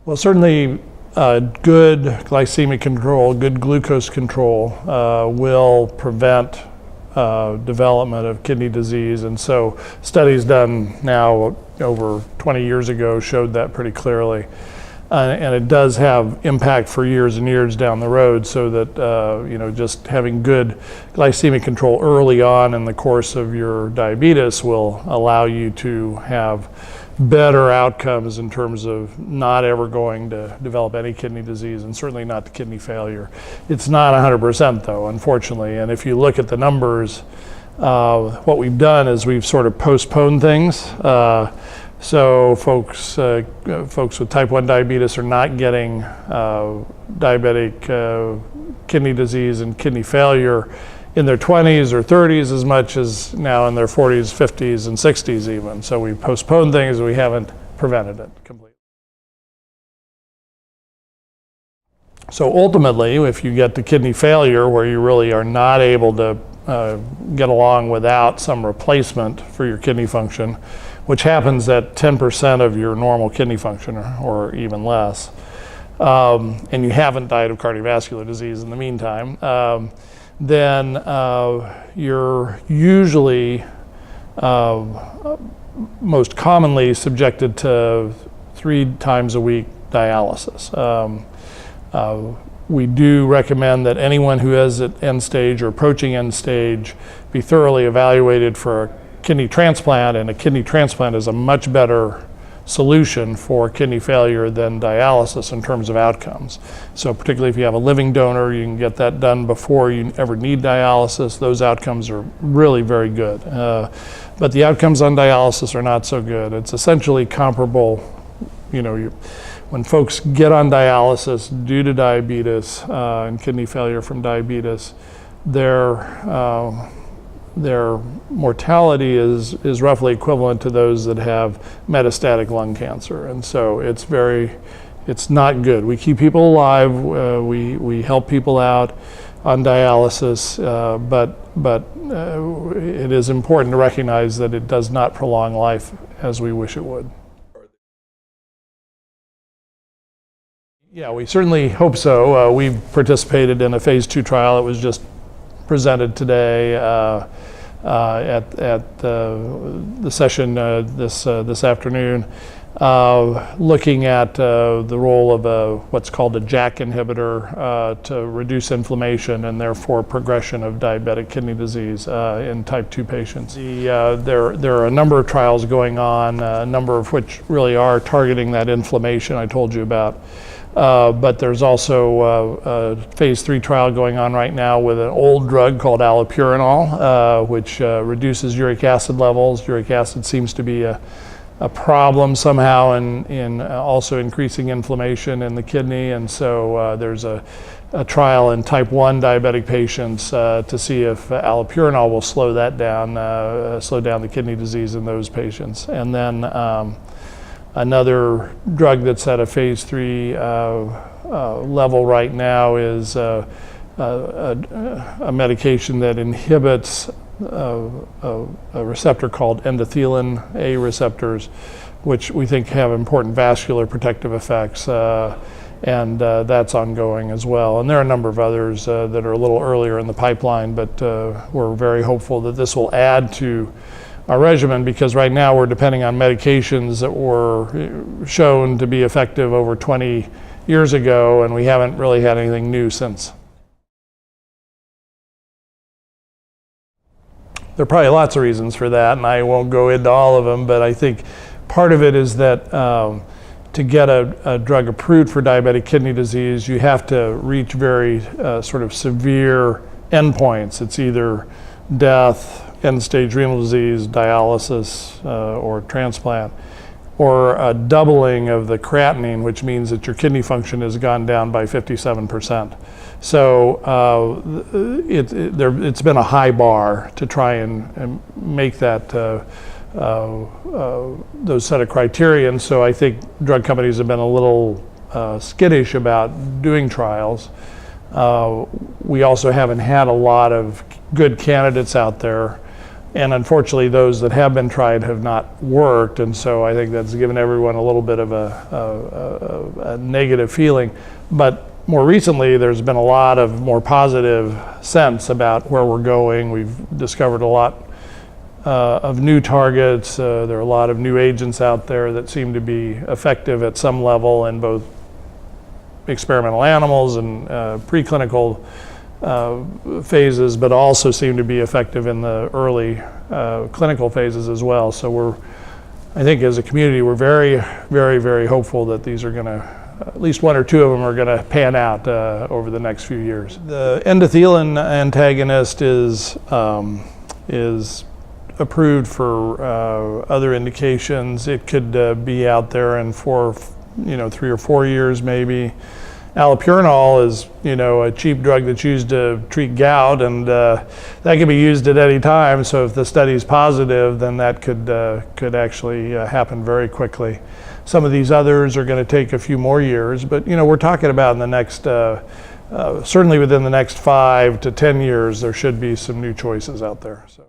Well, certainly good glycemic control, good glucose control will prevent development of kidney disease. And so studies done now over 20 years ago showed that pretty clearly. And it does have impact for years and years down the road, so that just having good glycemic control early on in the course of your diabetes will allow you to have better outcomes in terms of not ever going to develop any kidney disease, and certainly not the kidney failure. It's not 100% though, unfortunately, and if you look at the numbers, what we've done is we've sort of postponed things. So folks with type 1 diabetes are not getting diabetic kidney disease and kidney failure in their 20s or 30s as much as now in their 40s, 50s, and 60s even. So we postponed things, we haven't prevented it completely. So ultimately, if you get to kidney failure where you really are not able to get along without some replacement for your kidney function, which happens at 10% of your normal kidney function or even less, and you haven't died of cardiovascular disease in the meantime, then you're usually most commonly subjected to 3 times a week dialysis. We do recommend that anyone who is at end stage or approaching end stage be thoroughly evaluated for a kidney transplant, and a kidney transplant is a much better solution for kidney failure than dialysis in terms of outcomes. So particularly if you have a living donor, you can get that done before you ever need dialysis. Those outcomes are really very good. But the outcomes on dialysis are not so good. It's essentially comparable, when folks get on dialysis due to diabetes and kidney failure from diabetes, their mortality is roughly equivalent to those that have metastatic lung cancer. And so it's not good. We keep people alive, we help people out on dialysis, but it is important to recognize that it does not prolong life as we wish it would. Yeah, we certainly hope so. We've participated in a phase 2 trial. It was just presented today at the session this afternoon, looking at the role of what's called a JAK inhibitor to reduce inflammation and therefore progression of diabetic kidney disease in type 2 patients. There are a number of trials going on, a number of which really are targeting that inflammation I told you about. But there's also a phase 3 trial going on right now with an old drug called allopurinol, which reduces uric acid levels. Uric acid seems to be a problem somehow in also increasing inflammation in the kidney. And so there's a trial in type 1 diabetic patients to see if allopurinol will slow that down, slow down the kidney disease in those patients. And then another drug that's at a phase 3 level right now is a medication that inhibits a receptor called endothelin A receptors, which we think have important vascular protective effects, and that's ongoing as well. And there are a number of others that are a little earlier in the pipeline, but we're very hopeful that this will add to our regimen, because right now we're depending on medications that were shown to be effective over 20 years ago, and we haven't really had anything new since. There are probably lots of reasons for that, and I won't go into all of them, but I think part of it is that to get a drug approved for diabetic kidney disease, you have to reach very sort of severe endpoints. It's either death, end-stage renal disease, dialysis, or transplant, or a doubling of the creatinine, which means that your kidney function has gone down by 57%. So it's been a high bar to try and make that those set of criteria. And so I think drug companies have been a little skittish about doing trials. We also haven't had a lot of good candidates out there And unfortunately, those that have been tried have not worked, and so I think that's given everyone a little bit of a negative feeling. But more recently, there's been a lot of more positive sense about where we're going. We've discovered a lot of new targets. There are a lot of new agents out there that seem to be effective at some level in both experimental animals and preclinical phases, but also seem to be effective in the early clinical phases as well. So I think as a community, we're very, very, very hopeful that these are going to, at least one or two of them are going to pan out over the next few years. The endothelin antagonist is approved for other indications. It could be out there in 3 or 4 years maybe. Allopurinol is, a cheap drug that's used to treat gout, and that can be used at any time. So if the study is positive, then that could actually happen very quickly. Some of these others are going to take a few more years, but we're talking about in the next, certainly within the next 5 to 10 years, there should be some new choices out there. So.